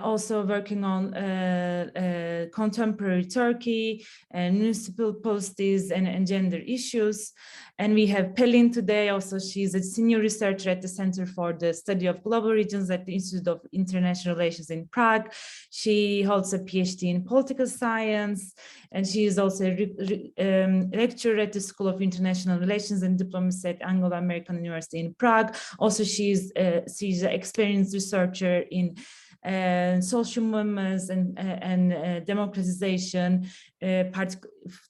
also working on contemporary Turkey and municipal policies and gender issues. And we have Pelin today. Also, she's a senior researcher at the Center for the Study of Global Regions at the Institute of International Relations in Prague. She holds a PhD in political science, and she is also a lecturer at the School of International Relations and Diplomacy at Anglo-American University in Prague. Also, she's an experienced researcher in social movements and democratization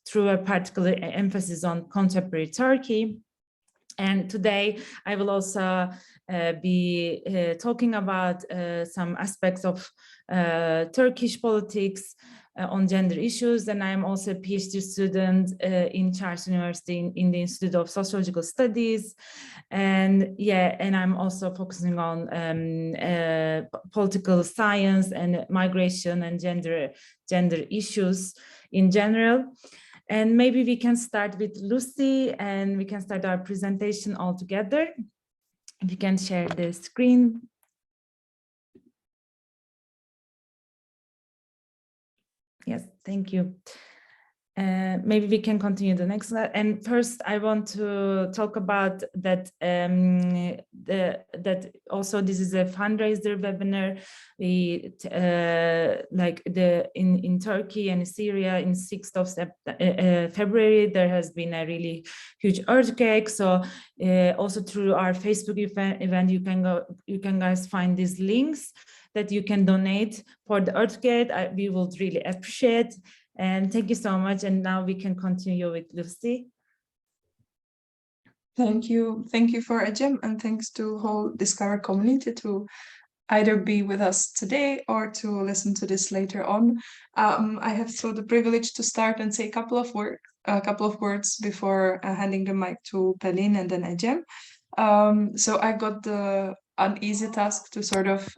through a particular emphasis on contemporary Turkey. And today I will also be talking about some aspects of Turkish politics on gender issues, and I'm also a PhD student in Charles University in the Institute of Sociological Studies, and I'm also focusing on political science and migration and gender issues in general. And maybe we can start with Lucie, and we can start our presentation all together. If you can share the screen. Yes, thank you. Maybe we can continue the next slide. And first, I want to talk about that. That also this is a fundraiser webinar. We in Turkey and Syria in 6th of February there has been a really huge earthquake. So also through our Facebook event, you can guys find these links that you can donate for the earthquake. We would really appreciate. And thank you so much. And now we can continue with Lucie. Thank you for Ecem, and thanks to whole Discover community to either be with us today or to listen to this later on. I have so the privilege to start and say a couple of words before handing the mic to Pelin and then Ecem. So I got the uneasy task to sort of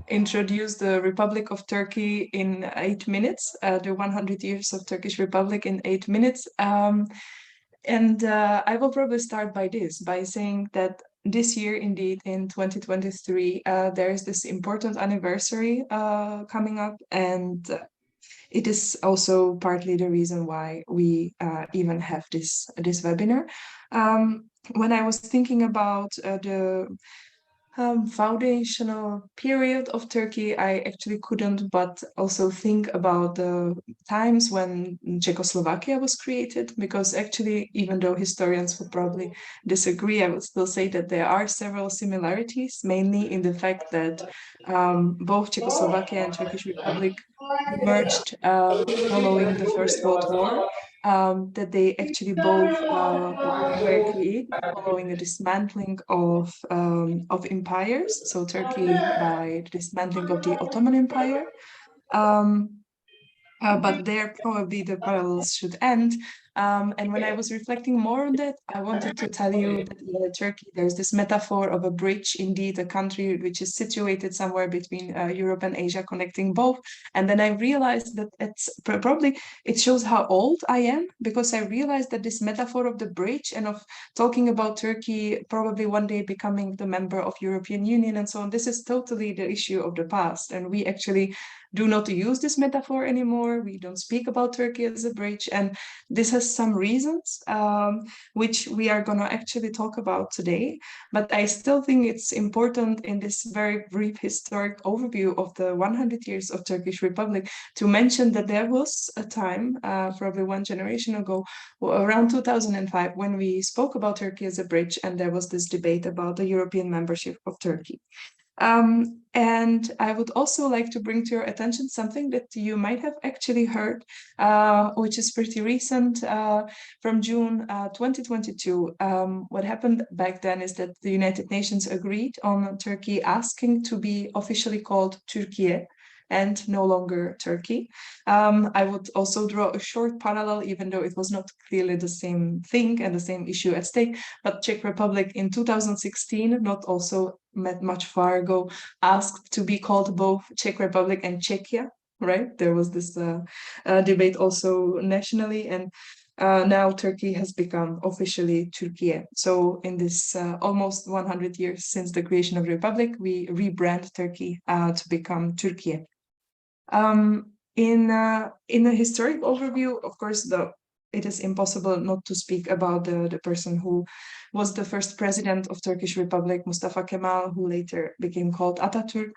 introduce the Republic of Turkey in 8 minutes, the 100 years of Turkish Republic in 8 minutes. And I will probably start by saying that this year, indeed, in 2023, there is this important anniversary coming up, and it is also partly the reason why we even have this webinar. When I was thinking about the foundational period of Turkey, I actually couldn't but also think about the times when Czechoslovakia was created, because actually, even though historians would probably disagree, I would still say that there are several similarities, mainly in the fact that both Czechoslovakia and Turkish Republic emerged following the First World War. That they actually both were created following a dismantling of empires. So Turkey by the dismantling of the Ottoman Empire. But there probably the parallels should end. And when I was reflecting more on that, I wanted to tell you that in Turkey, there's this metaphor of a bridge, indeed, a country which is situated somewhere between Europe and Asia, connecting both. And then I realized that it's probably, it shows how old I am, because I realized that this metaphor of the bridge and of talking about Turkey probably one day becoming the member of European Union and so on, this is totally the issue of the past. And we actually do not use this metaphor anymore. We don't speak about Turkey as a bridge. And this has some reasons, which we are going to actually talk about today. But I still think it's important in this very brief historic overview of the 100 years of Turkish Republic to mention that there was a time, probably one generation ago, around 2005, when we spoke about Turkey as a bridge, and there was this debate about the European membership of Turkey. And I would also like to bring to your attention something that you might have actually heard, which is pretty recent, from June 2022. What happened back then is that the United Nations agreed on Turkey asking to be officially called Türkiye and no longer Turkey. I would also draw a short parallel, even though it was not clearly the same thing and the same issue at stake, but Czech Republic in 2016, not also much far ago, asked to be called both Czech Republic and Czechia, right? There was this debate also nationally, and now Turkey has become officially Türkiye. So in this almost 100 years since the creation of the Republic, we rebrand Turkey to become Türkiye. In a historic overview, of course, it is impossible not to speak about the person who was the first president of Turkish Republic, Mustafa Kemal, who later became called Atatürk.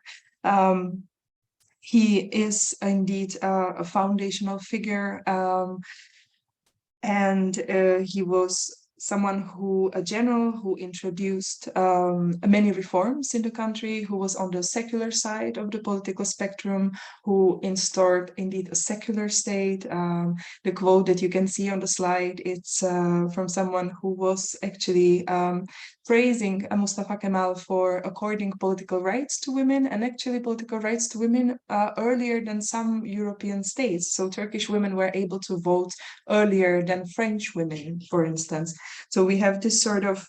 He is indeed a foundational figure, and he was a general who introduced many reforms in the country, who was on the secular side of the political spectrum, who instaured indeed a secular state. The quote that you can see on the slide, it's from someone who was actually praising Mustafa Kemal for according political rights to women, and actually political rights to women earlier than some European states. So Turkish women were able to vote earlier than French women, for instance. So we have this sort of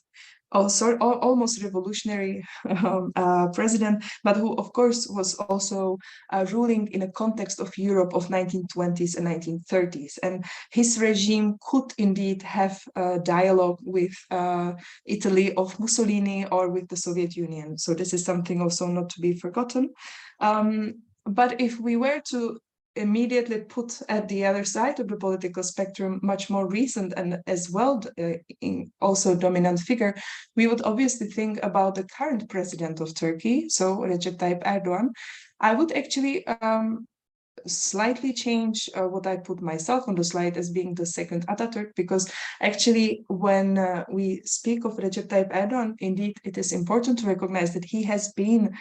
almost revolutionary president, but who of course was also ruling in a context of Europe of 1920s and 1930s. And his regime could indeed have a dialogue with Italy of Mussolini or with the Soviet Union. So this is something also not to be forgotten. But if we were to immediately put at the other side of the political spectrum much more recent and as well also dominant figure, we would obviously think about the current president of Turkey, so Recep Tayyip Erdoğan. I would actually slightly change what I put myself on the slide as being the second Atatürk, because actually when we speak of Recep Tayyip Erdoğan, indeed it is important to recognize that he has been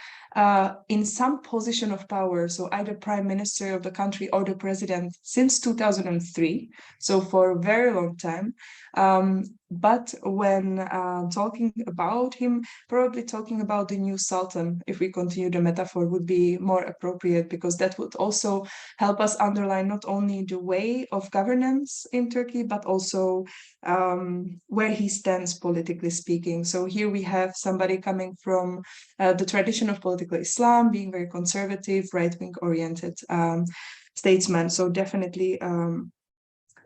in some position of power, so either prime minister of the country or the president since 2003, so for a very long time. But when talking about him, probably talking about the new Sultan, if we continue the metaphor, would be more appropriate, because that would also help us underline not only the way of governance in Turkey, but also where he stands politically speaking. So here we have somebody coming from the tradition of political Islam, being very conservative, right-wing oriented statesman. So definitely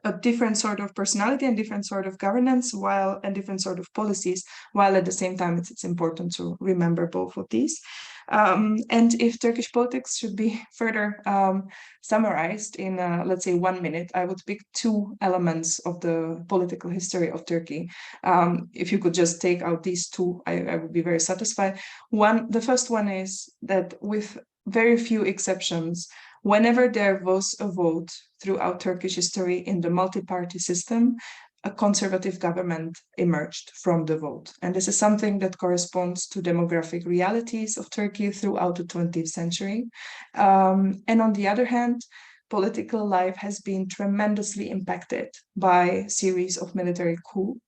a different sort of personality and different sort of governance and different sort of policies, while at the same time it's important to remember both of these. And if Turkish politics should be further summarized in, let's say, 1 minute, I would pick two elements of the political history of Turkey. If you could just take out these two, I would be very satisfied. The first one is that with very few exceptions, whenever there was a vote throughout Turkish history in the multi-party system, a conservative government emerged from the vote. And this is something that corresponds to demographic realities of Turkey throughout the 20th century. And on the other hand, political life has been tremendously impacted by a series of military coups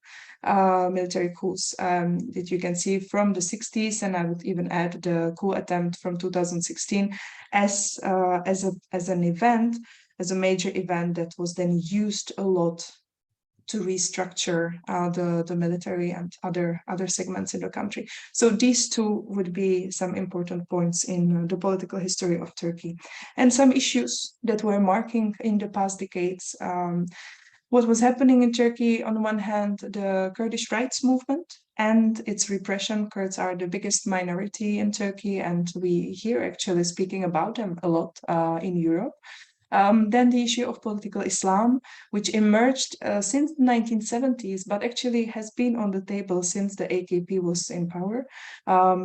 that you can see from the 60s, and I would even add the coup attempt from 2016 as an event, as a major event that was then used a lot to restructure the military and other segments in the country. So these two would be some important points in the political history of Turkey. And some issues that were marking in the past decades what was happening in Turkey. On one hand, the Kurdish rights movement and its repression. Kurds are the biggest minority in Turkey, and we hear actually speaking about them a lot in Europe. Then the issue of political Islam, which emerged since the 1970s, but actually has been on the table since the AKP was in power,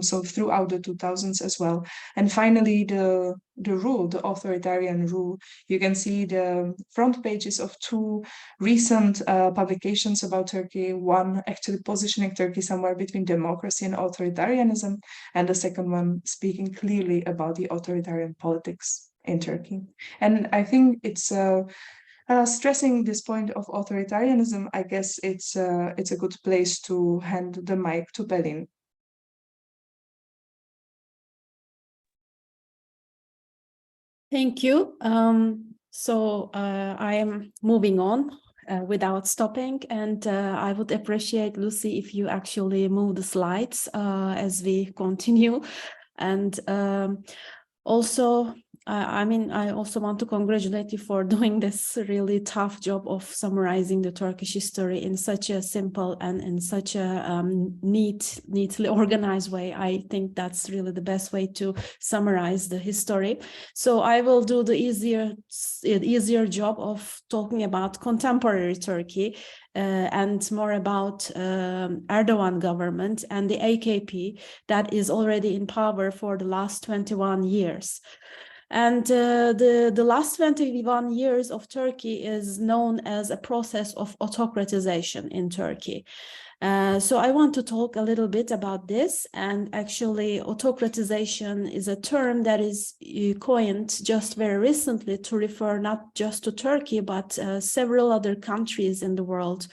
so throughout the 2000s as well. And finally, the authoritarian rule. You can see the front pages of two recent publications about Turkey, one actually positioning Turkey somewhere between democracy and authoritarianism, and the second one speaking clearly about the authoritarian politics in Turkey. And I think it's stressing this point of authoritarianism. I guess it's a good place to hand the mic to Pelin. Thank you. So I am moving on without stopping, and I would appreciate, Lucie, if you actually move the slides as we continue. And also, I mean, I also want to congratulate you for doing this really tough job of summarizing the Turkish history in such a simple and in such a neatly organized way. I think that's really the best way to summarize the history. So I will do the easier job of talking about contemporary Turkey and more about Erdoğan government and the AKP that is already in power for the last 21 years. And the last 21 years of Turkey is known as a process of autocratization in Turkey. So I want to talk a little bit about this. And actually, autocratization is a term that is coined just very recently to refer not just to Turkey, but several other countries in the world,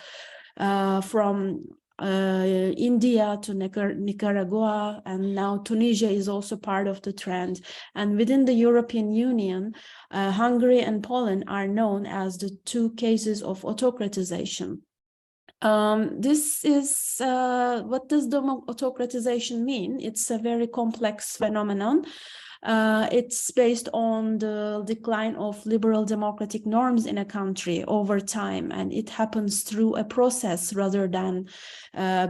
from India to Nicaragua, and now Tunisia is also part of the trend. And within the European Union, Hungary and Poland are known as the two cases of autocratization. This is what does the autocratization mean? It's a very complex phenomenon. It's based on the decline of liberal democratic norms in a country over time, and it happens through a process rather than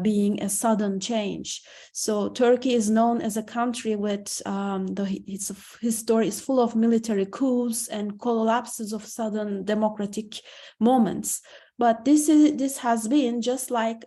being a sudden change. So Turkey is known as a country with its history is full of military coups and collapses of sudden democratic moments. But this has been just like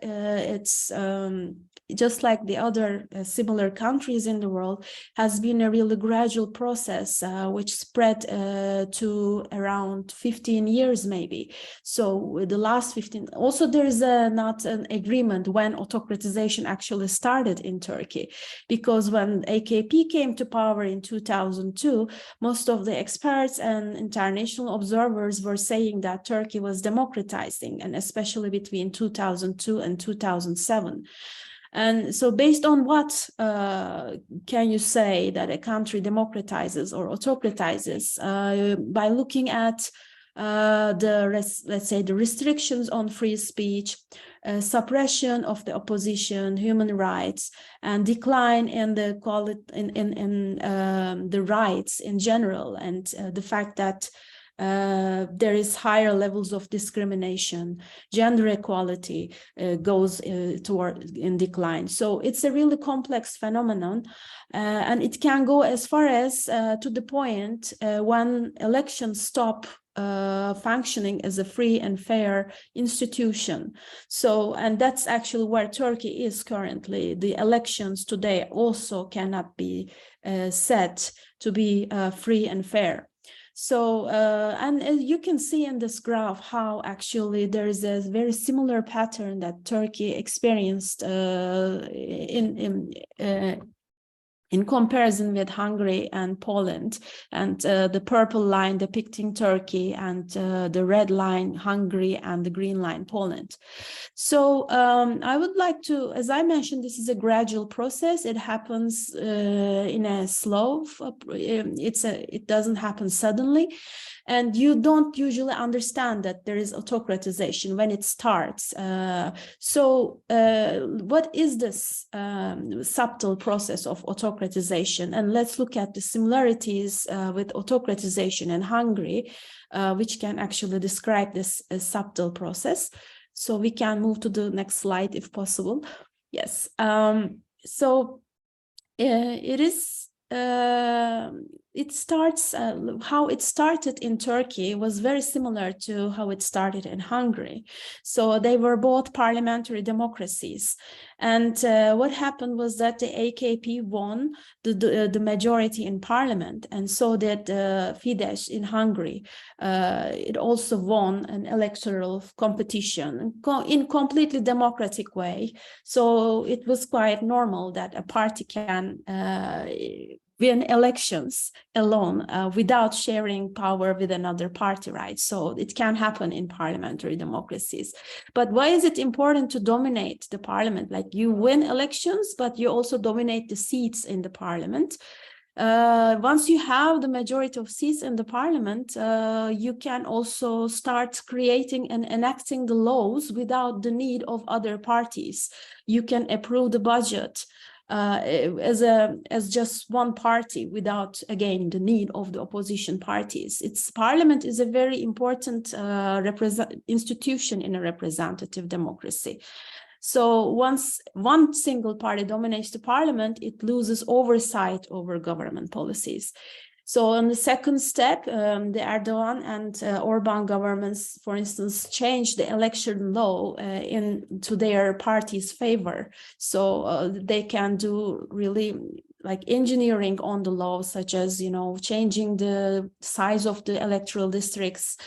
just like the other similar countries in the world, has been a really gradual process which spread to around 15 years maybe. So the last 15, also there is not an agreement when autocratization actually started in Turkey, because when AKP came to power in 2002, most of the experts and international observers were saying that Turkey was democratizing, and especially between 2002 and 2007. And so based on what can you say that a country democratizes or autocratizes? By looking at let's say the restrictions on free speech, suppression of the opposition, human rights, and decline in the the rights in general, and the fact that there is higher levels of discrimination, gender equality goes in decline. So it's a really complex phenomenon, and it can go as far as to the point when elections stop functioning as a free and fair institution. So, and that's actually where Turkey is currently. The elections today also cannot be said to be free and fair. So, and you can see in this graph how actually there is a very similar pattern that Turkey experienced in comparison with Hungary and Poland, and the purple line depicting Turkey, and the red line Hungary, and the green line Poland. So I would like to, as I mentioned, this is a gradual process. It happens in a slow, it doesn't happen suddenly. And you don't usually understand that there is autocratization when it starts. So what is this subtle process of autocratization? And let's look at the similarities with autocratization in Hungary, which can actually describe this subtle process. So we can move to the next slide if possible. Yes. So it is. It starts, how it started in Turkey was very similar to how it started in Hungary. So they were both parliamentary democracies. And what happened was that the AKP won the majority in parliament, and so did Fidesz in Hungary. It also won an electoral competition in completely democratic way. So it was quite normal that a party can win elections alone without sharing power with another party, right? So it can happen in parliamentary democracies. But why is it important to dominate the parliament? Like, you win elections, but you also dominate the seats in the parliament. Once you have the majority of seats in the parliament, you can also start creating and enacting the laws without the need of other parties. You can approve the budget. as just one party without, again, the need of the opposition parties. Its parliament is a very important institution in a representative democracy. So once one single party dominates the parliament, it loses oversight over government policies. So on the second step, the Erdoğan and Orban governments, for instance, changed the election law into their party's favor. So they can do really like engineering on the law, such as, you know, changing the size of the electoral districts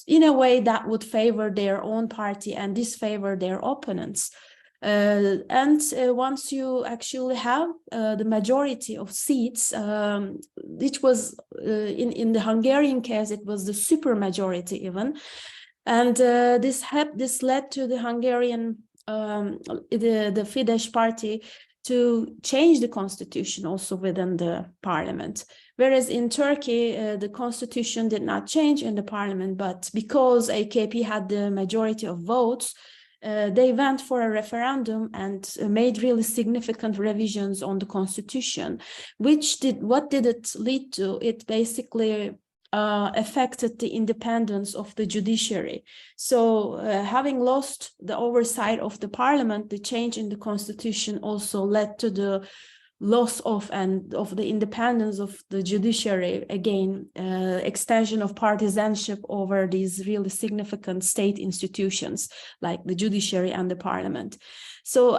in a way that would favor their own party and disfavor their opponents. Once you actually have the majority of seats, which was in the Hungarian case, it was the super majority even, and this led to the Hungarian the Fidesz party to change the constitution also within the parliament. Whereas in Turkey, the constitution did not change in the parliament, but because AKP had the majority of votes, they went for a referendum and made really significant revisions on the constitution, what did it lead to? It basically affected the independence of the judiciary. So having lost the oversight of the parliament, the change in the constitution also led to the loss of the independence of the judiciary, again, extension of partisanship over these really significant state institutions like the judiciary and the parliament. So,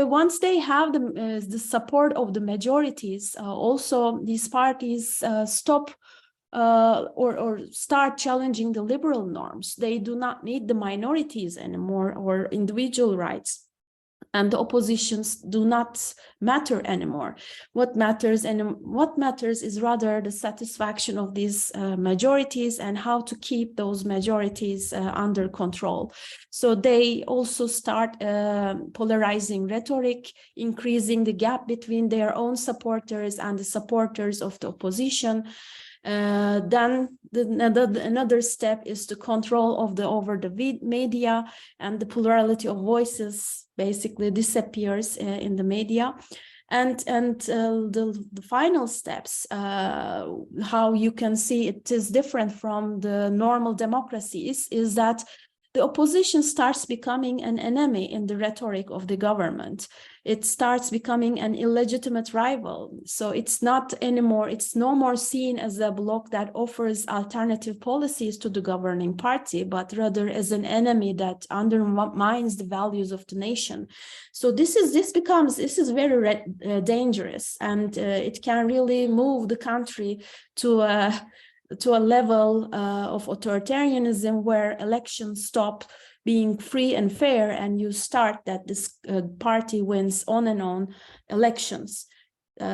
once they have the support of the majorities, also these parties stop or start challenging the liberal norms. They do not need the minorities anymore or individual rights. And the oppositions do not matter anymore. What matters is rather the satisfaction of these majorities and how to keep those majorities under control. So they also start polarizing rhetoric, increasing the gap between their own supporters and the supporters of the opposition. Then another step is the control over the media, and the plurality of voices basically disappears in the media. And the final steps, how you can see it is different from the normal democracies, is that the opposition starts becoming an enemy in the rhetoric of the government. It starts becoming an illegitimate rival. So it's no more seen as a bloc that offers alternative policies to the governing party, but rather as an enemy that undermines the values of the nation. So this is very dangerous, and it can really move the country to a level of authoritarianism where elections stop being free and fair, and you start that this party wins on and on elections.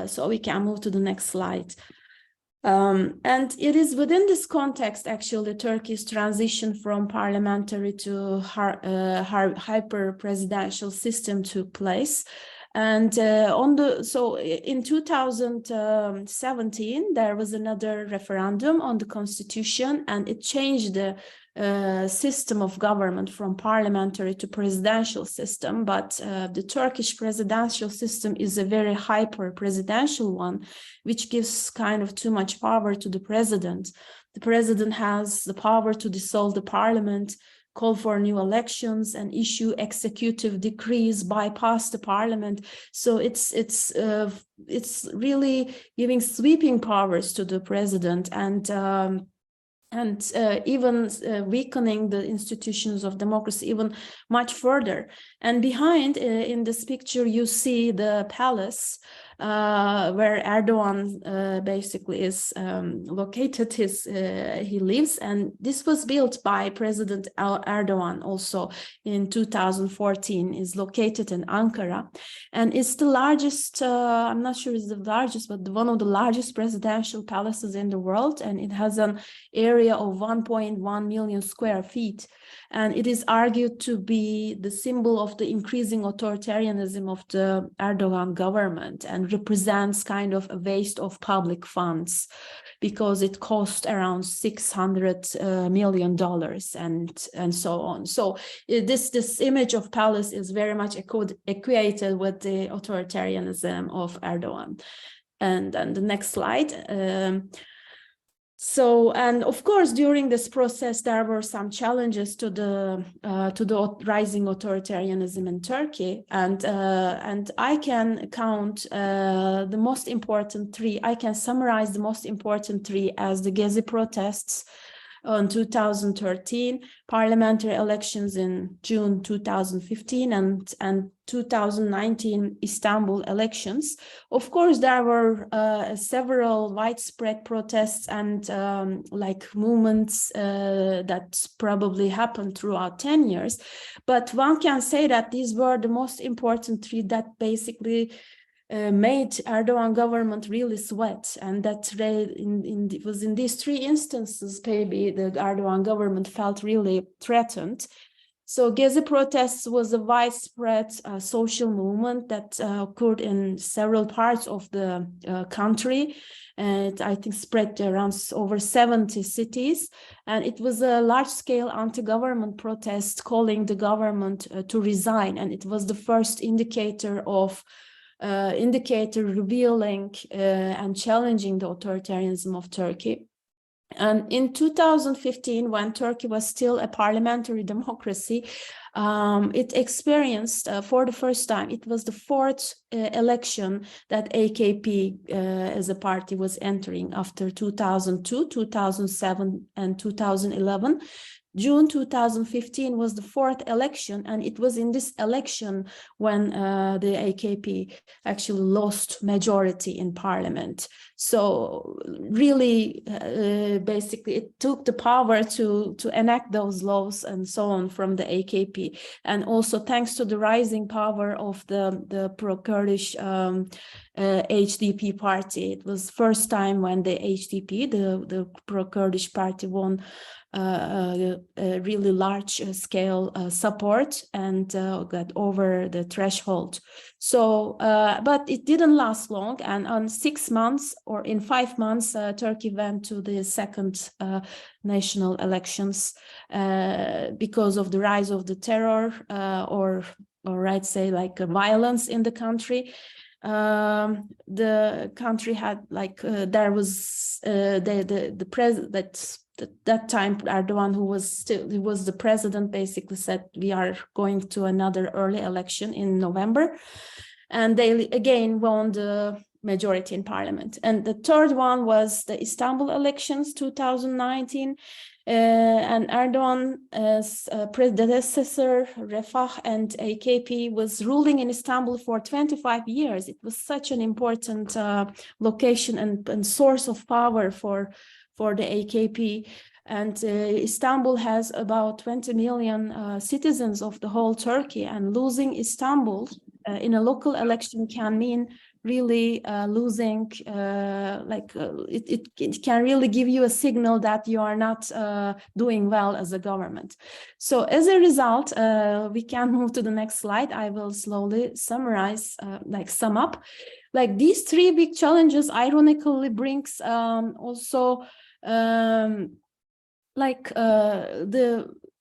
So we can move to the next slide. And it is within this context, actually, Turkey's transition from parliamentary to hyper-presidential system took place. And in 2017, there was another referendum on the constitution, and it changed the system of government from parliamentary to presidential system. But the Turkish presidential system is a very hyper-presidential one, which gives kind of too much power to the president. The president has the power to dissolve the parliament, call for new elections, and issue executive decrees, bypass the parliament. So it's really giving sweeping powers to the president, and even weakening the institutions of democracy even much further. And behind in this picture, you see the palace where Erdoğan basically is located. He lives, and this was built by President Erdoğan also in 2014. Is located in Ankara, and it's the largest. I'm not sure it's the largest, but one of the largest presidential palaces in the world, and it has an area of 1.1 million square feet. And it is argued to be the symbol of the increasing authoritarianism of the Erdoğan government, and represents kind of a waste of public funds, because it cost around $600 million and so on. So this image of palace is very much equated with the authoritarianism of Erdoğan. And the next slide. And of course, during this process, there were some challenges to the rising authoritarianism in Turkey, and I can count the most important three. I can summarize the most important three as the Gezi protests in 2013, parliamentary elections in June 2015, and 2019 Istanbul elections. Of course, there were several widespread protests and like movements that probably happened throughout 10 years. But one can say that these were the most important three that basically made Erdoğan government really sweat, and that was in these three instances maybe the Erdoğan government felt really threatened. So Gezi protests was a widespread social movement that occurred in several parts of the country, and I think spread around over 70 cities, and it was a large-scale anti-government protest calling the government to resign, and it was the first indicator revealing and challenging the authoritarianism of Turkey. And in 2015, when Turkey was still a parliamentary democracy, it experienced for the first time, it was the fourth election that AKP as a party was entering after 2002, 2007, and 2011. June 2015 was the fourth election, and it was in this election when the AKP actually lost majority in parliament. So really, basically, it took the power to enact those laws and so on from the AKP. And also thanks to the rising power of the pro-Kurdish HDP party. It was first time when the HDP, the pro-Kurdish party, won a really large scale support and got over the threshold. So, but it didn't last long, and on 6 months or in 5 months, Turkey went to the second national elections because of the rise of the terror or I'd say like violence in the country. The country had like there was the president that time, Erdoğan, who was the president, basically said we are going to another early election in November, and they again won the majority in parliament. And the third one was the Istanbul elections 2019, and Erdoğan's predecessor Refah and AKP was ruling in Istanbul for 25 years. It was such an important location and source of power for the AKP, and Istanbul has about 20 million citizens of the whole Turkey, and losing Istanbul in a local election can mean really losing, it can really give you a signal that you are not doing well as a government. So as a result, we can move to the next slide. I will slowly summarize, sum up. Like these three big challenges ironically brings also the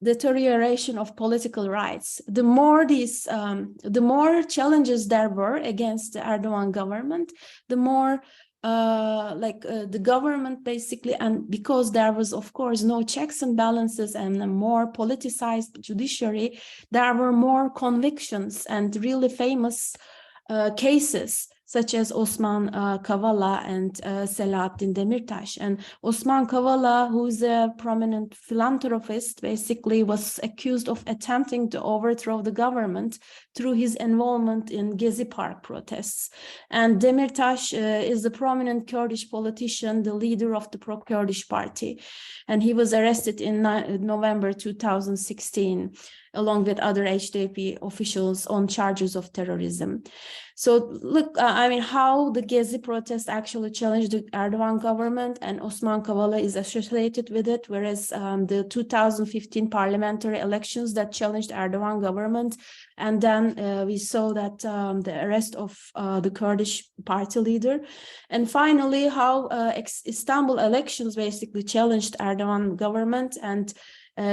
deterioration of political rights. The more challenges there were against the Erdoğan government, the more the government basically, and because there was of course no checks and balances and a more politicized judiciary, there were more convictions and really famous cases such as Osman Kavala and Selahattin Demirtas. And Osman Kavala, who is a prominent philanthropist, basically was accused of attempting to overthrow the government through his involvement in Gezi Park protests. And Demirtas is a prominent Kurdish politician, the leader of the pro-Kurdish party. And he was arrested in November 2016. along with other HDP officials on charges of terrorism. So look, I mean, how the Gezi protest actually challenged the Erdoğan government, and Osman Kavala is associated with it, whereas the 2015 parliamentary elections that challenged Erdoğan government. And then we saw that the arrest of the Kurdish party leader. And finally, how Istanbul elections basically challenged Erdoğan government. And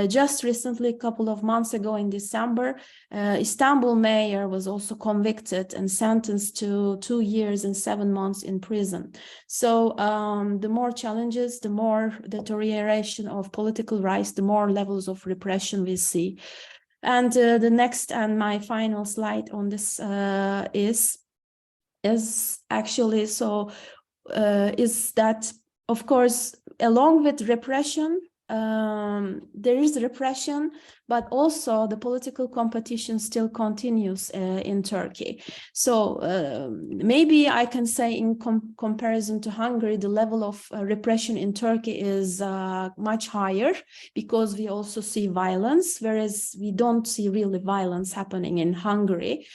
just recently, a couple of months ago in December, Istanbul mayor was also convicted and sentenced to 2 years and 7 months in prison. So the more challenges, the more deterioration of political rights, the more levels of repression we see. And the next and my final slide on this is actually is that, of course, along with repression, there is repression, but also the political competition still continues in Turkey. So maybe I can say in comparison to Hungary, the level of repression in Turkey is much higher, because we also see violence, whereas we don't see really violence happening in Hungary.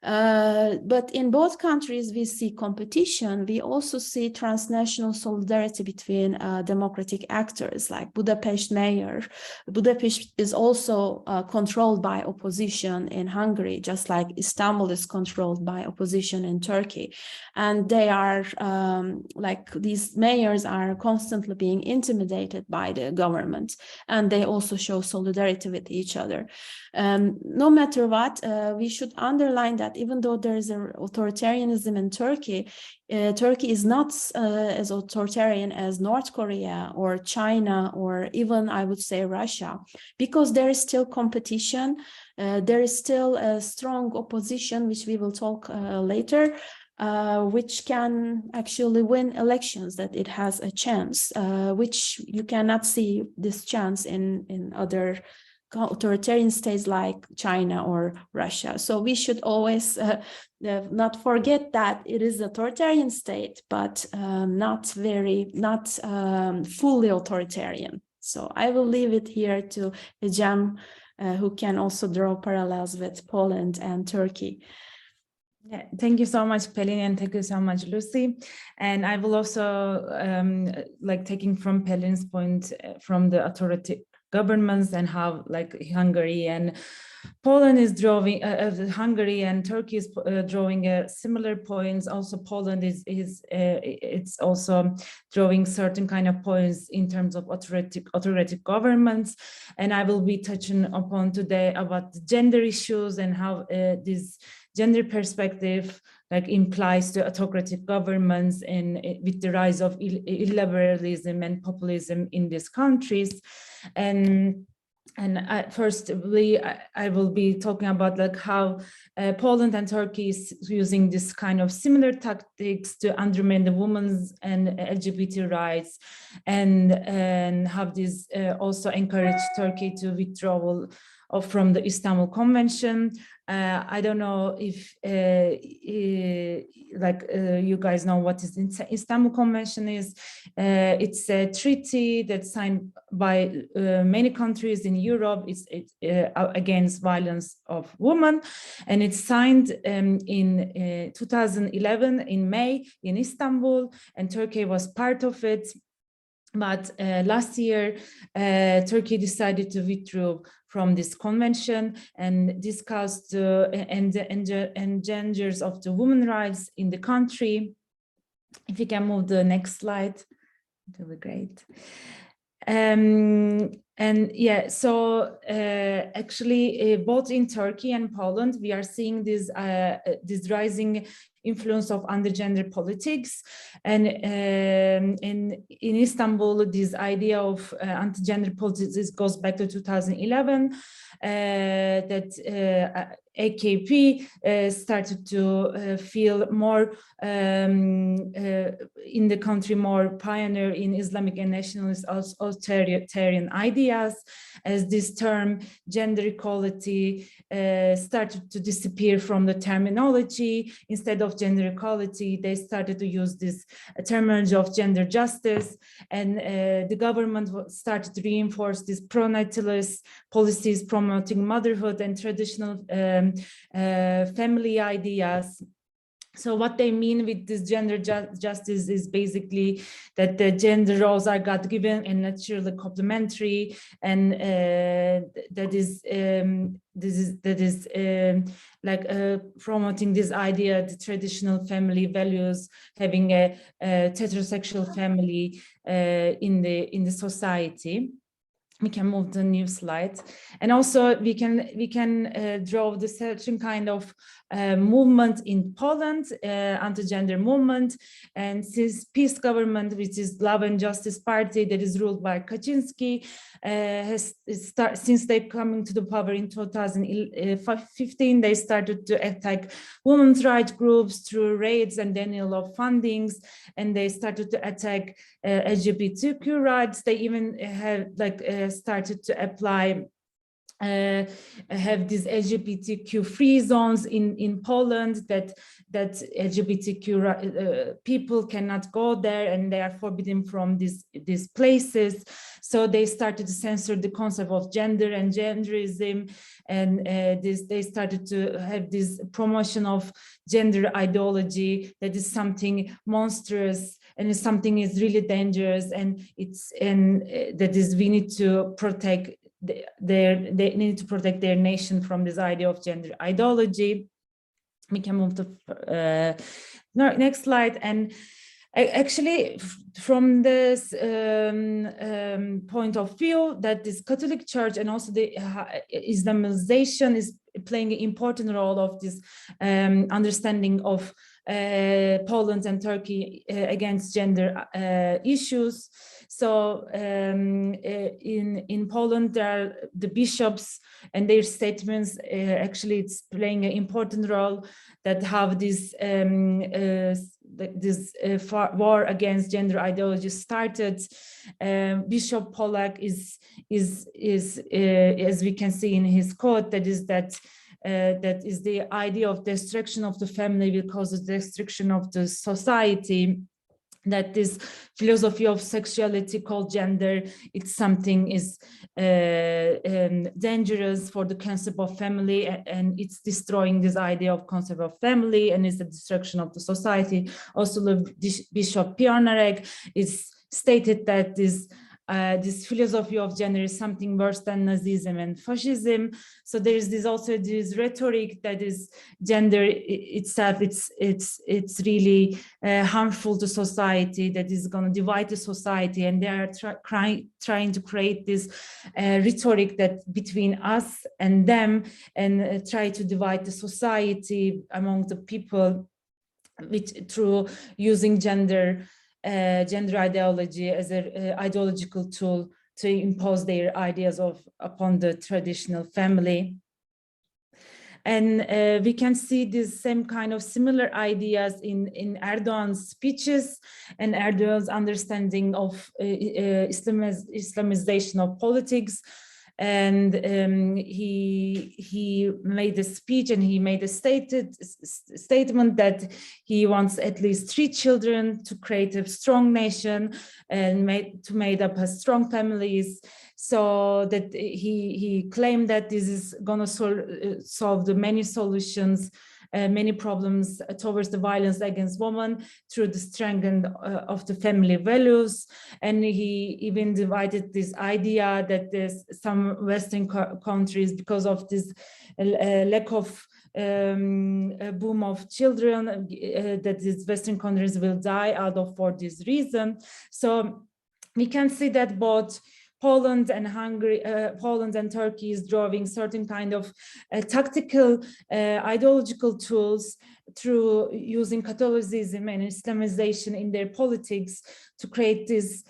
But in both countries, we see competition. We also see transnational solidarity between democratic actors like Budapest mayor. Budapest is also controlled by opposition in Hungary, just like Istanbul is controlled by opposition in Turkey. And they are like these mayors are constantly being intimidated by the government, and they also show solidarity with each other. No matter what, we should underline that even though there is an authoritarianism in Turkey, Turkey is not as authoritarian as North Korea or China or even, I would say, Russia, because there is still competition. There is still a strong opposition, which we will talk later, which can actually win elections, that it has a chance, which you cannot see this chance in other authoritarian states like China or Russia. So we should always not forget that it is an authoritarian state, but not fully authoritarian. So I will leave it here to Ecem, who can also draw parallels with Poland and Turkey. Yeah, thank you so much, Pelin, and thank you so much, Lucie. And I will also, like taking from Pelin's point from the authority governments and how like Hungary and Poland is drawing, Hungary and Turkey is drawing similar points. Also, Poland it's also drawing certain kind of points in terms of authoritative governments. And I will be touching upon today about the gender issues and how this gender perspective like implies the autocratic governments and with the rise of illiberalism and populism in these countries. And firstly, I will be talking about like how Poland and Turkey is using this kind of similar tactics to undermine the women's and LGBT rights, and how this also encouraged Turkey to withdraw from the Istanbul Convention. I don't know if you guys know what is the Istanbul Convention is. It's a treaty that's signed by many countries in Europe. It's against violence of women, and it's signed in 2011 in May in Istanbul, and Turkey was part of it. But last year, Turkey decided to withdraw from this convention, and this caused endangers of the women's rights in the country. If you can move the next slide, it will be great. And yeah, so actually, both in Turkey and Poland, we are seeing this rising influence of undergender politics, and in Istanbul, this idea of anti-gender politics goes back to 2011. That AKP started to feel more in the country, more pioneer in Islamic and nationalist authoritarian ideas. ideas, as this term gender equality started to disappear from the terminology. Instead of gender equality, they started to use this terminology of gender justice, and the government started to reinforce these pronatalist policies promoting motherhood and traditional family ideas. So what they mean with this gender justice is basically that the gender roles are God-given and naturally complementary, and promoting this idea, the traditional family values, having a heterosexual family in the society. We can move to the new slide, and also we can draw the certain kind of movement in Poland, anti-gender movement, and since peace government, which is Love and Justice Party that is ruled by Kaczynski, since they coming to the power in 2015, they started to attack women's rights groups through raids and denial of fundings, and they started to attack LGBTQ rights. They even have started to apply have these LGBTQ free zones in Poland, that LGBTQ people cannot go there and they are forbidden from these places. So they started to censor the concept of gender and genderism, and they started to have this promotion of gender ideology that is something monstrous and is something is really dangerous, and that is we need to protect they need to protect their nation from this idea of gender ideology. We can move to next slide. And actually, from this point of view, that this Catholic Church and also the Islamization is playing an important role of this understanding of Poland and Turkey against gender issues. So in Poland, there are the bishops and their statements. Actually, it's playing an important role that have this war against gender ideology started. Bishop Polak is as we can see in his quote, that is the idea of destruction of the family will cause the destruction of the society. That this philosophy of sexuality called gender, it's something is dangerous for the concept of family, and it's destroying this idea of concept of family, and it's the destruction of the society. Also, the Bishop Pionarek is stated that this philosophy of gender is something worse than Nazism and fascism. So there is also this rhetoric that is gender itself. It's really harmful to society, that is going to divide the society, and they are trying to create this rhetoric that between us and them, and try to divide the society among the people through using gender ideology as an ideological tool to impose their ideas upon the traditional family. And we can see this same kind of similar ideas in Erdoğan's speeches and Erdoğan's understanding of Islamization of politics. And he made a speech, and he made a statement that he wants at least 3 children to create a strong nation and made up strong families. So that he claimed that this is going to solve the many solutions, many problems towards the violence against women through the strength of the family values. And he even divided this idea that there's some Western countries, because of this lack of boom of children, that these Western countries will die out of for this reason. So we can see that both Poland and Hungary, Poland and Turkey is drawing certain kind of tactical ideological tools through using Catholicism and Islamization in their politics to create this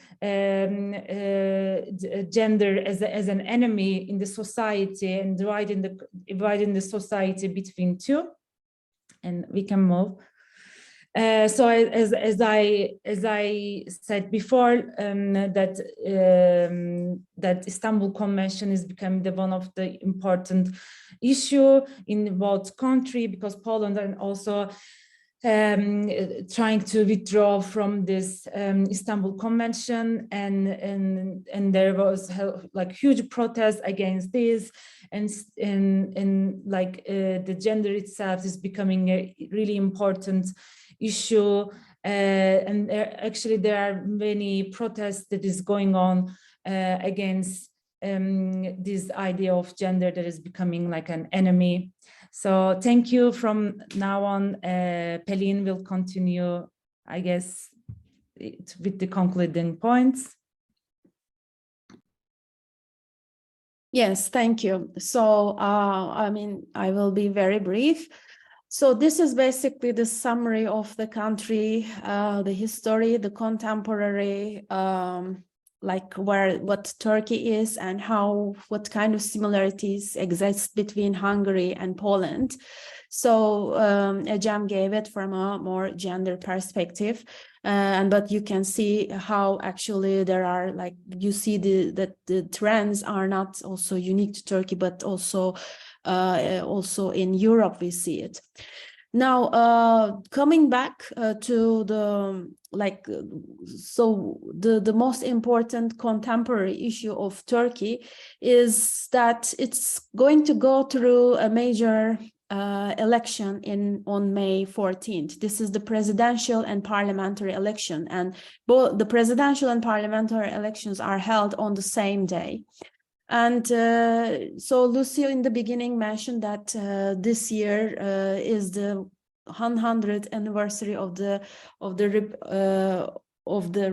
gender as an enemy in the society, and dividing the society between two. And we can move. So as I said before, that Istanbul Convention is becoming one of the important issue in both country, because Poland are also trying to withdraw from this Istanbul Convention, and there was like huge protest against this, and like the gender itself is becoming a really important issue, and there are many protests that is going on against this idea of gender that is becoming like an enemy. So thank you. From now on, Pelin will continue, I guess, with the concluding points. Yes, thank you. So, I mean, I will be very brief. So this is basically the summary of the country, the history, the contemporary, like what Turkey is and what kind of similarities exist between Hungary and Poland. So Ecem gave it from a more gender perspective, but you can see how actually there are, like, you see that the trends are not also unique to Turkey, but also in Europe we see it. Now, coming back to the the most important contemporary issue of Turkey is that it's going to go through a major election on May 14th. This is the presidential and parliamentary election, and both the presidential and parliamentary elections are held on the same day. And so Lucie in the beginning mentioned that this year is the 100th anniversary of the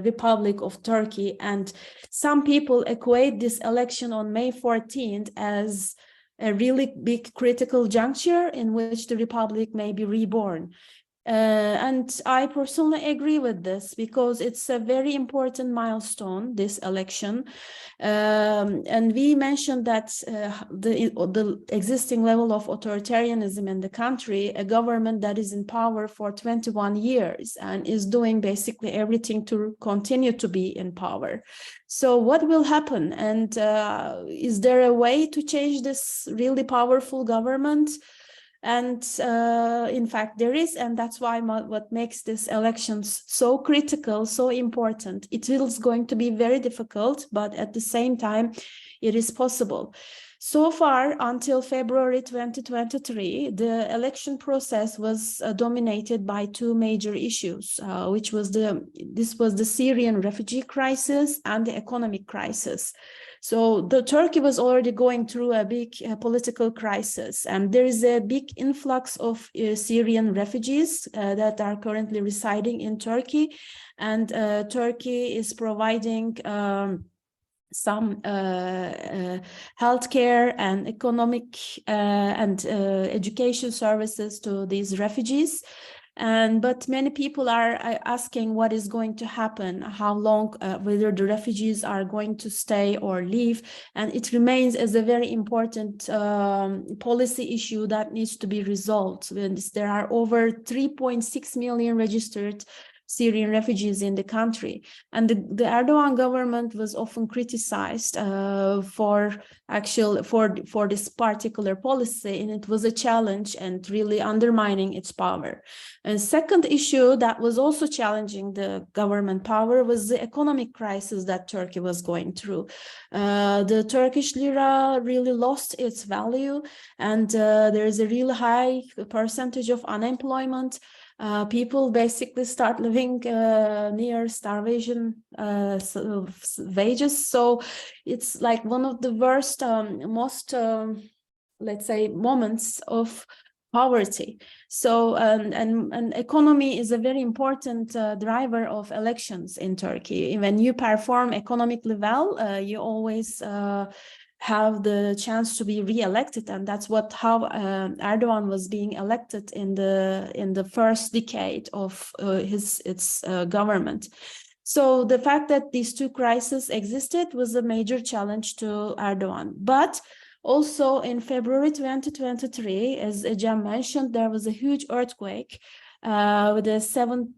Republic of Turkey, and some people equate this election on May 14th as a really big critical juncture in which the Republic may be reborn. And I personally agree with this, because it's a very important milestone, this election. And we mentioned that the existing level of authoritarianism in the country, a government that is in power for 21 years and is doing basically everything to continue to be in power. So what will happen? And is there a way to change this really powerful government? And in fact, there is, and that's why what makes these elections so critical, so important. It is going to be very difficult, but at the same time, it is possible. So far, until February 2023, the election process was dominated by two major issues, which was the Syrian refugee crisis and the economic crisis. So Turkey was already going through a big political crisis, and there is a big influx of Syrian refugees that are currently residing in Turkey, and Turkey is providing some healthcare and economic and education services to these refugees. But many people are asking what is going to happen, how long, whether the refugees are going to stay or leave. And it remains as a very important policy issue that needs to be resolved. There are over 3.6 million registered Syrian refugees in the country, and the Erdoğan government was often criticized for this particular policy, and it was a challenge and really undermining its power. And second issue that was also challenging the government power was the economic crisis that Turkey was going through. The Turkish lira really lost its value, and there is a really high percentage of unemployment. People basically start living near starvation wages. So it's like one of the worst, most, let's say, moments of poverty. So, and economy is a very important driver of elections in Turkey. When you perform economically well, you always have the chance to be re-elected, and that's how Erdoğan was being elected in the first decade of its government. So the fact that these two crises existed was a major challenge to Erdoğan. But also in February 2023, as Ecem mentioned, there was a huge earthquake with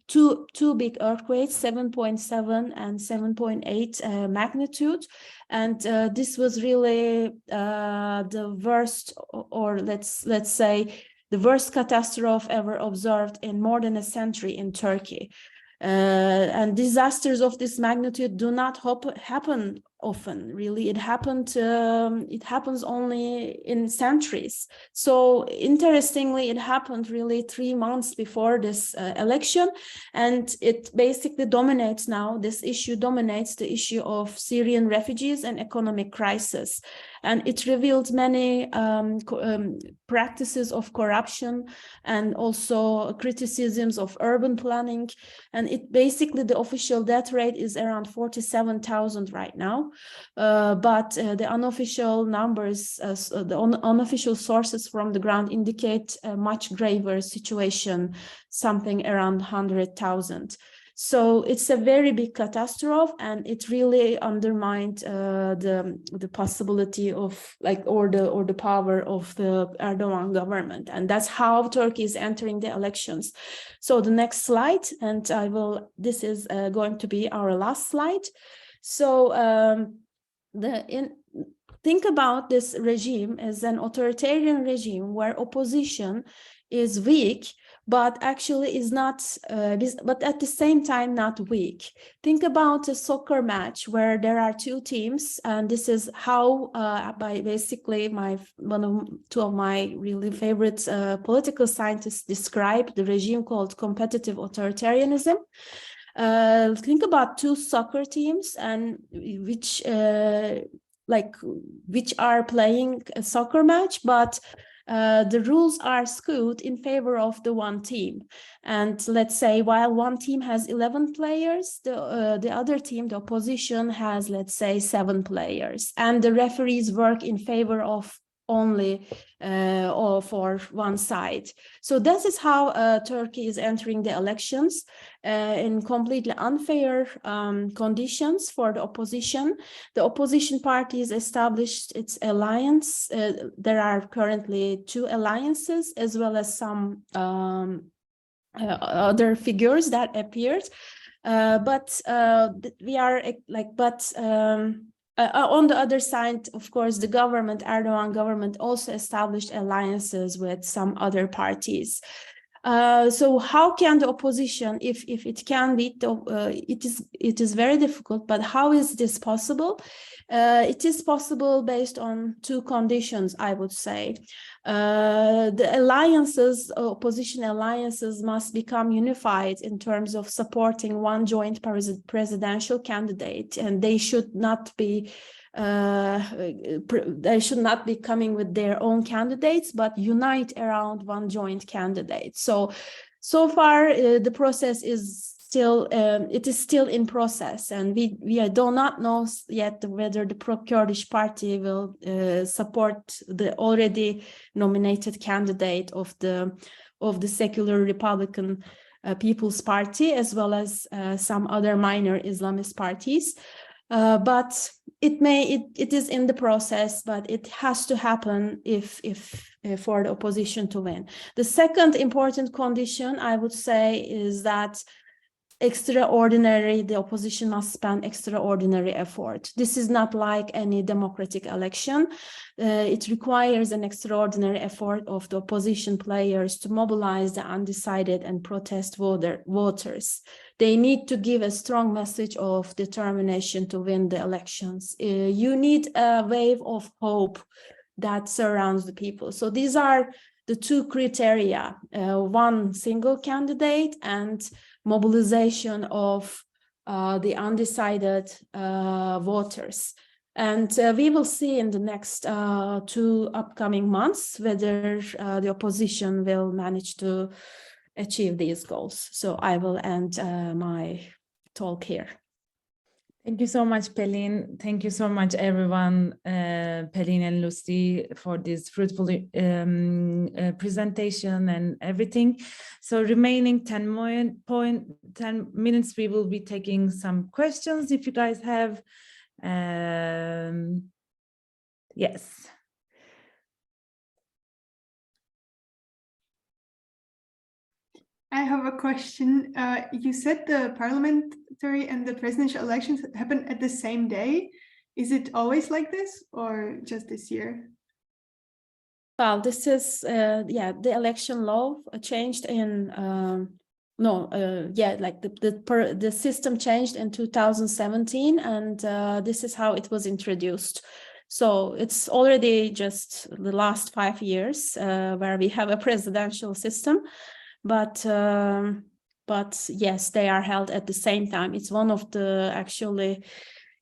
two big earthquakes, 7.7 and 7.8 magnitude. And this was really the worst, or let's say, the worst catastrophe ever observed in more than a century in Turkey. And disasters of this magnitude do not happen often. Really, it happens only in centuries. So interestingly, it happened really 3 months before this election, and it basically dominates now. This issue dominates the issue of Syrian refugees and economic crisis, and it revealed many practices of corruption and also criticisms of urban planning. And it basically, the official death rate is around 47,000 right now. But the unofficial numbers, the unofficial sources from the ground indicate a much graver situation, something around 100,000. So it's a very big catastrophe, and it really undermined the possibility of or the power of the Erdoğan government, and that's how Turkey is entering the elections. So the next slide, and this is going to be our last slide. So think about this regime as an authoritarian regime where opposition is weak, but actually is not, but at the same time not weak. Think about a soccer match where there are two teams, and this is how, by basically two of my really favorite political scientists describe the regime called competitive authoritarianism. Think about two soccer teams, and which are playing a soccer match, but the rules are skewed in favor of the one team. And let's say while one team has 11 players, the other team, the opposition, has, let's say, 7 players. And the referees work in favor of only or for one side. So this is how Turkey is entering the elections in completely unfair conditions for the opposition. The opposition parties established its alliance. There are currently 2 alliances, as well as some other figures that appeared. On the other side, of course, the government, Erdoğan government, also established alliances with some other parties. So how can the opposition, if it can be, it is very difficult, but how is this possible? It is possible based on 2 conditions, I would say. The alliances, opposition alliances, must become unified in terms of supporting one joint presidential candidate, and they should not be coming with their own candidates, but unite around one joint candidate. So far, the process is still in process, and we do not know yet whether the pro-Kurdish party will support the already nominated candidate of the secular Republican People's Party, as well as some other minor Islamist parties. But it is in the process, but it has to happen if for the opposition to win. The second important condition, I would say, is that the opposition must spend extraordinary effort. This is not like any democratic election. It requires an extraordinary effort of the opposition players to mobilize the undecided and protest voters. They need to give a strong message of determination to win the elections. You need a wave of hope that surrounds the people. So these are the 2 criteria, one single candidate and mobilization of the undecided voters. And we will see in the next 2 upcoming months whether the opposition will manage to achieve these goals. So I will end my talk here. Thank you so much, Pelin. Thank you so much, everyone, Pelin and Lucie, for this fruitful presentation and everything. So remaining 10 minutes, we will be taking some questions if you guys have. Yes. I have a question. You said the parliamentary and the presidential elections happen at the same day. Is it always like this or just this year? Well, this is, yeah, the election law changed in, like the system changed in 2017, and this is how it was introduced. So it's already just the last 5 years where we have a presidential system, but yes, they are held at the same time. It's one of the actually.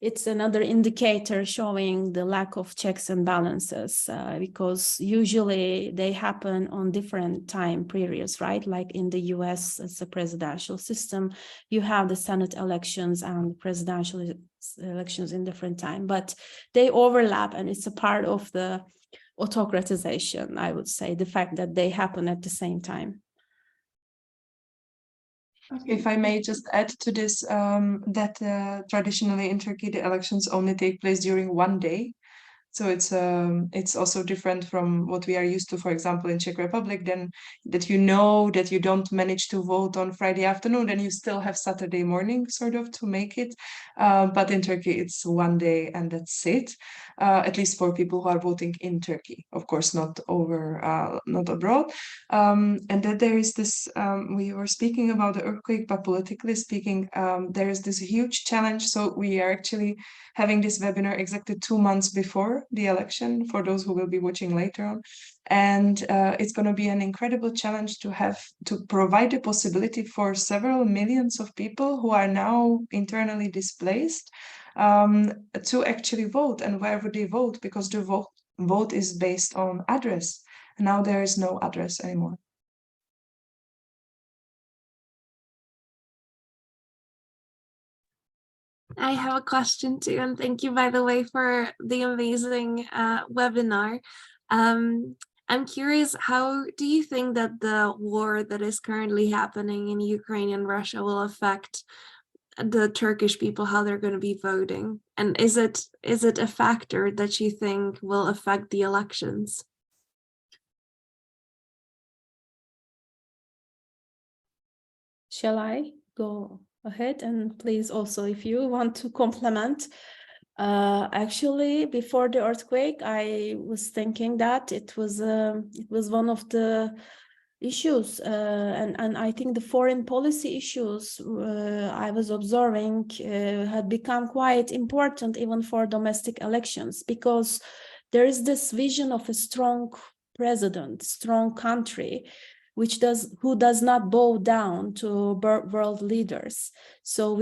It's another indicator showing the lack of checks and balances because usually they happen on different time periods, right? Like in the US, it's a presidential system. You have the Senate elections and presidential elections in different time, but they overlap, and it's a part of the autocratization, I would say, the fact that they happen at the same time. Okay. If I may just add to this, that traditionally in Turkey, the elections only take place during one day. So it's also different from what we are used to, for example, in Czech Republic, then that you know that you don't manage to vote on Friday afternoon, then you still have Saturday morning sort of to make it. But in Turkey, it's one day and that's it, at least for people who are voting in Turkey, of course, not abroad. And that there is this, we were speaking about the earthquake, but politically speaking, there is this huge challenge. So we are actually having this webinar exactly 2 months before the election for those who will be watching later on. And it's going to be an incredible challenge to provide the possibility for several millions of people who are now internally displaced to actually vote. And where would they vote? Because the vote is based on address. And now there is no address anymore. I have a question too, and thank you, by the way, for the amazing webinar. I'm curious, how do you think that the war that is currently happening in Ukraine and Russia will affect the Turkish people, how they're going to be voting? And is it a factor that you think will affect the elections? Shall I go ahead? And please also, if you want to complement. Actually, before the earthquake, I was thinking that it was one of the issues, and I think the foreign policy issues I was observing had become quite important even for domestic elections, because there is this vision of a strong president, strong country, who does not bow down to world leaders. So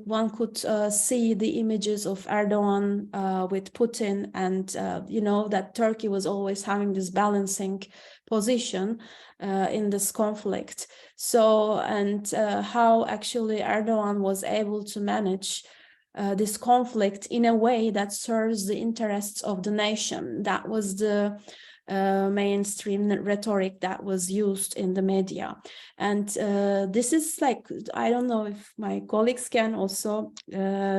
one could see the images of Erdoğan with Putin, and that Turkey was always having this balancing position in this conflict. So, and how actually Erdoğan was able to manage this conflict in a way that serves the interests of the nation. That was the mainstream rhetoric that was used in the media. And this is like, I don't know if my colleagues can also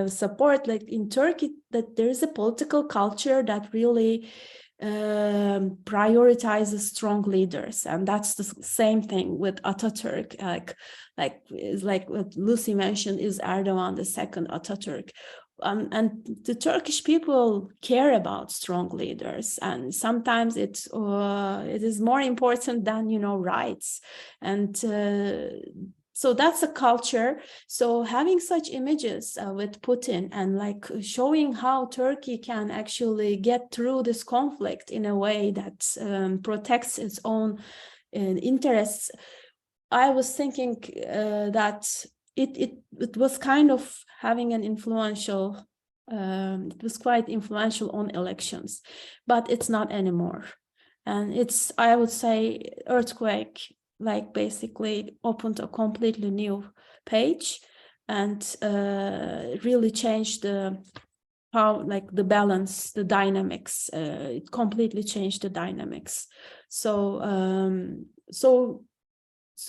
support, like in Turkey, that there is a political culture that really prioritizes strong leaders. And that's the same thing with Atatürk, like what Lucie mentioned, is Erdoğan the second Atatürk. And the Turkish people care about strong leaders, and sometimes it is more important than rights. And so that's a culture. So having such images with Putin and like showing how Turkey can actually get through this conflict in a way that protects its own interests, I was thinking that it was kind of having an influential, it was quite influential on elections, but it's not anymore. And it's, I would say, earthquake like basically opened a completely new page and really changed the balance, the dynamics. It completely changed the dynamics. So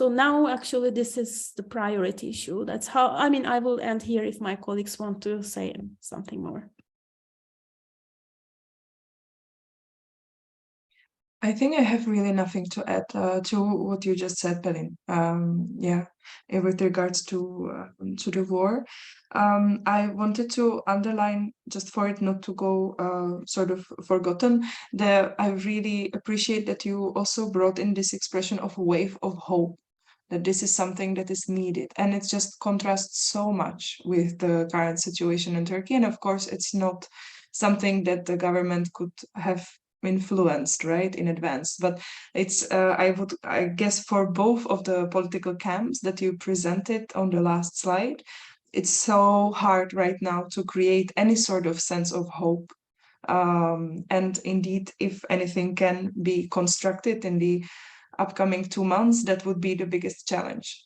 now actually this is the priority issue. That's how, I will end here if my colleagues want to say something more. I think I have really nothing to add to what you just said, Pelin. Yeah, with regards to the war, I wanted to underline, just for it not to go sort of forgotten, that I really appreciate that you also brought in this expression of wave of hope, that this is something that is needed, and it just contrasts so much with the current situation in Turkey. And of course, it's not something that the government could have influenced right in advance, but it's I guess for both of the political camps that you presented on the last slide, it's so hard right now to create any sort of sense of hope. And indeed, if anything can be constructed in the upcoming 2 months, that would be the biggest challenge.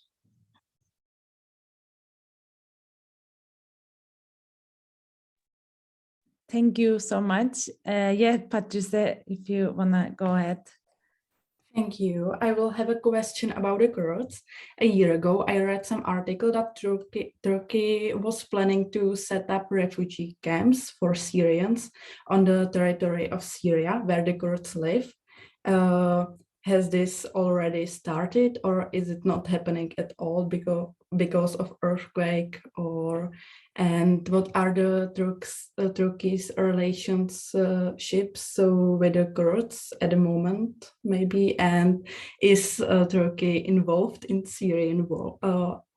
Thank you so much. Yeah, Patrice, if you wanna go ahead. Thank you. I will have a question about the Kurds. A year ago, I read some article that Turkey was planning to set up refugee camps for Syrians on the territory of Syria, where the Kurds live. Has this already started, or is it not happening at all because of earthquake? And what are the Turkey's relationships with the Kurds at the moment, maybe? And is Turkey involved in Syrian war,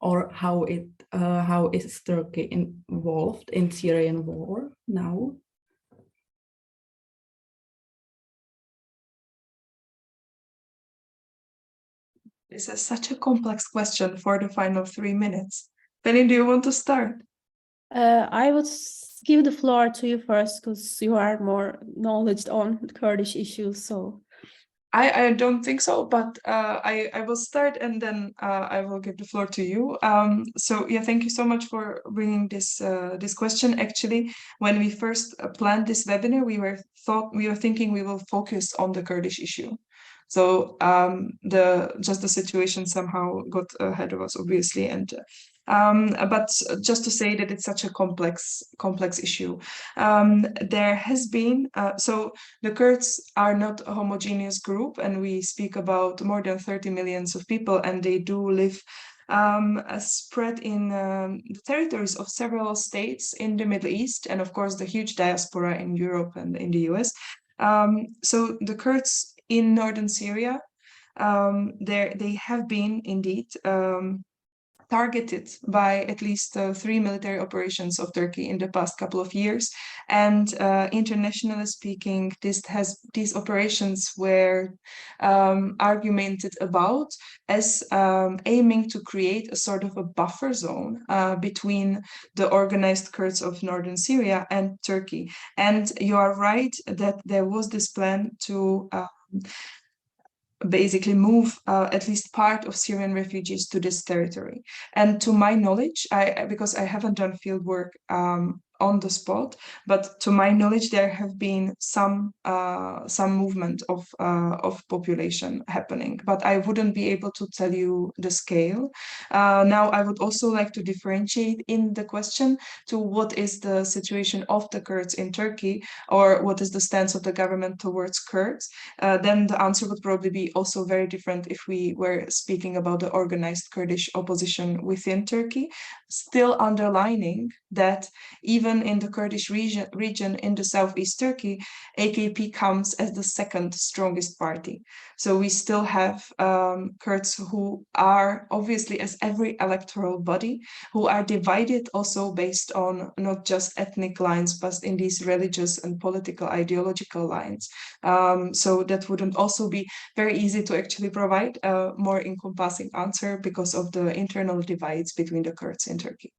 or how is Turkey involved in Syrian war now? This is such a complex question for the final 3 minutes. Pelin, do you want to start? I would give the floor to you first, because you are more knowledgeable on Kurdish issues. So I don't think so, but I will start, and then I will give the floor to you. So yeah, thank you so much for bringing this this question. Actually, when we first planned this webinar, we were thinking we will focus on the Kurdish issue. So the situation somehow got ahead of us, obviously, and but just to say that it's such a complex issue. There has been so the Kurds are not a homogeneous group, and we speak about more than 30 million of people, and they do live spread in the territories of several states in the Middle East, and of course the huge diaspora in Europe and in the US. So the Kurds in northern Syria, they have been indeed targeted by at least 3 military operations of Turkey in the past couple of years. And internationally speaking, these operations were argumented about as aiming to create a sort of a buffer zone between the organized Kurds of northern Syria and Turkey. And you are right that there was this plan to basically move at least part of Syrian refugees to this territory. And to my knowledge, because I haven't done field work on the spot, but to my knowledge, there have been some movement of population happening, but I wouldn't be able to tell you the scale. Now, I would also like to differentiate in the question to what is the situation of the Kurds in Turkey, or what is the stance of the government towards Kurds. Then the answer would probably be also very different if we were speaking about the organized Kurdish opposition within Turkey, still underlining that even in the Kurdish region in the southeast Turkey, AKP comes as the second strongest party. So we still have Kurds who are obviously, as every electoral body, who are divided also based on not just ethnic lines, but in these religious and political ideological lines. So that wouldn't also be very easy to actually provide a more encompassing answer because of the internal divides between the Kurds in Turkey.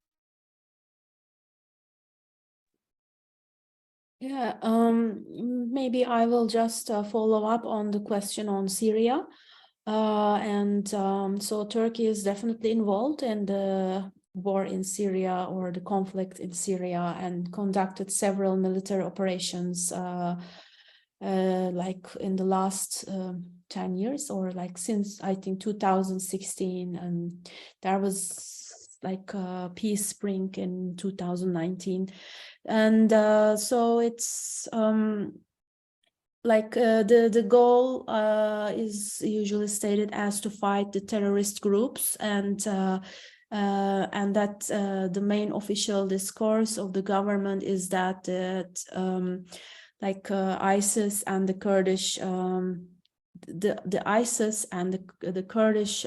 yeah, maybe I will just follow up on the question on Syria. So Turkey is definitely involved in the war in Syria, or the conflict in Syria, and conducted several military operations like in the last 10 years, or like since I think 2016, and there was like a peace spring in 2019. And so it's like the goal is usually stated as to fight the terrorist groups, and that the main official discourse of the government is that ISIS and the Kurdish the ISIS and the Kurdish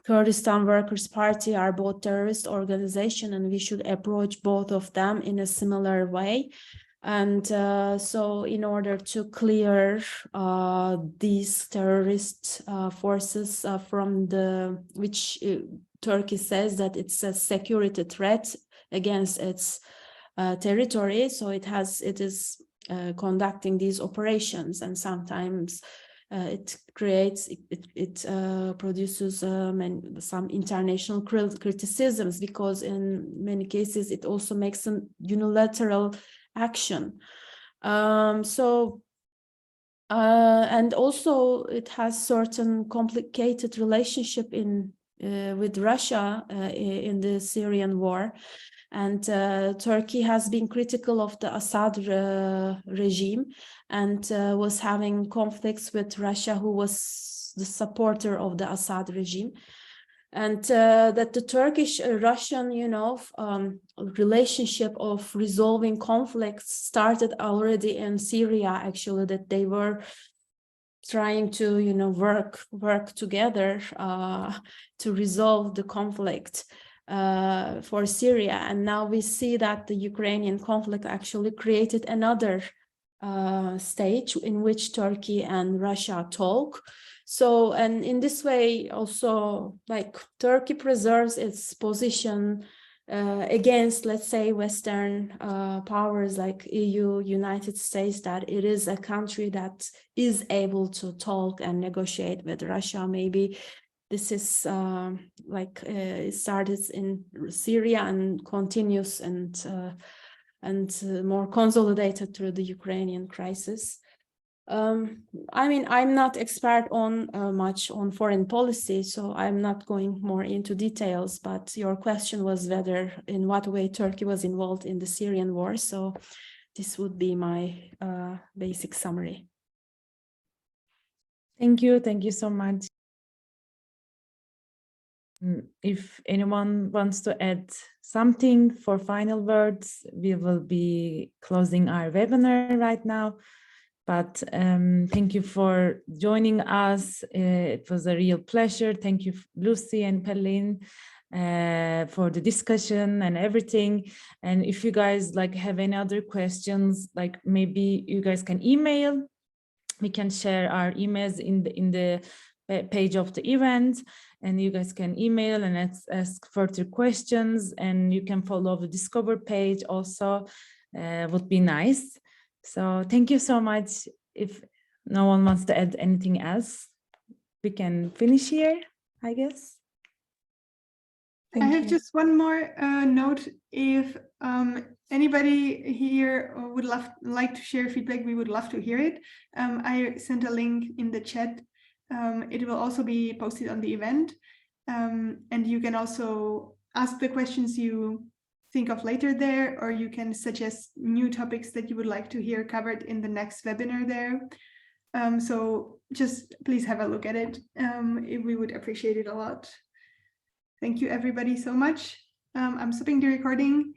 Kurdistan Workers' Party are both terrorist organizations, and we should approach both of them in a similar way. And so in order to clear these terrorist forces from which Turkey says that it's a security threat against its territory, so it is conducting these operations, and sometimes it produces some international criticisms, because in many cases it also makes a unilateral action. And also it has certain complicated relationship with Russia in the Syrian war. And Turkey has been critical of the Assad regime, and was having conflicts with Russia, who was the supporter of the Assad regime. And that the Turkish-Russian, relationship of resolving conflicts started already in Syria, actually, that they were trying to, work together to resolve the conflict for Syria. And now we see that the Ukrainian conflict actually created another stage in which Turkey and Russia talk. So, and in this way also, Turkey preserves its position against, let's say, Western powers like EU, United States, that it is a country that is able to talk and negotiate with Russia. Maybe this is it started in Syria and continues and more consolidated through the Ukrainian crisis. I'm not expert on much on foreign policy, so I'm not going more into details, but your question was whether in what way Turkey was involved in the Syrian war. So this would be my basic summary. Thank you so much. If anyone wants to add something for final words, we will be closing our webinar right now. But thank you for joining us. It was a real pleasure. Thank you, Lucie and Pelin, for the discussion and everything. And if you guys have any other questions, maybe you guys can email. We can share our emails in the page of the event, and you guys can email and ask further questions, and you can follow the Discover page also. Would be nice. So thank you so much. If no one wants to add anything else, we can finish here, I guess. I have just one more note. If anybody here would like to share feedback, we would love to hear it. I sent a link in the chat. It will also be posted on the event. And you can also ask the questions you think of later there, or you can suggest new topics that you would like to hear covered in the next webinar there. So just please have a look at it. We would appreciate it a lot. Thank you everybody so much. I'm stopping the recording.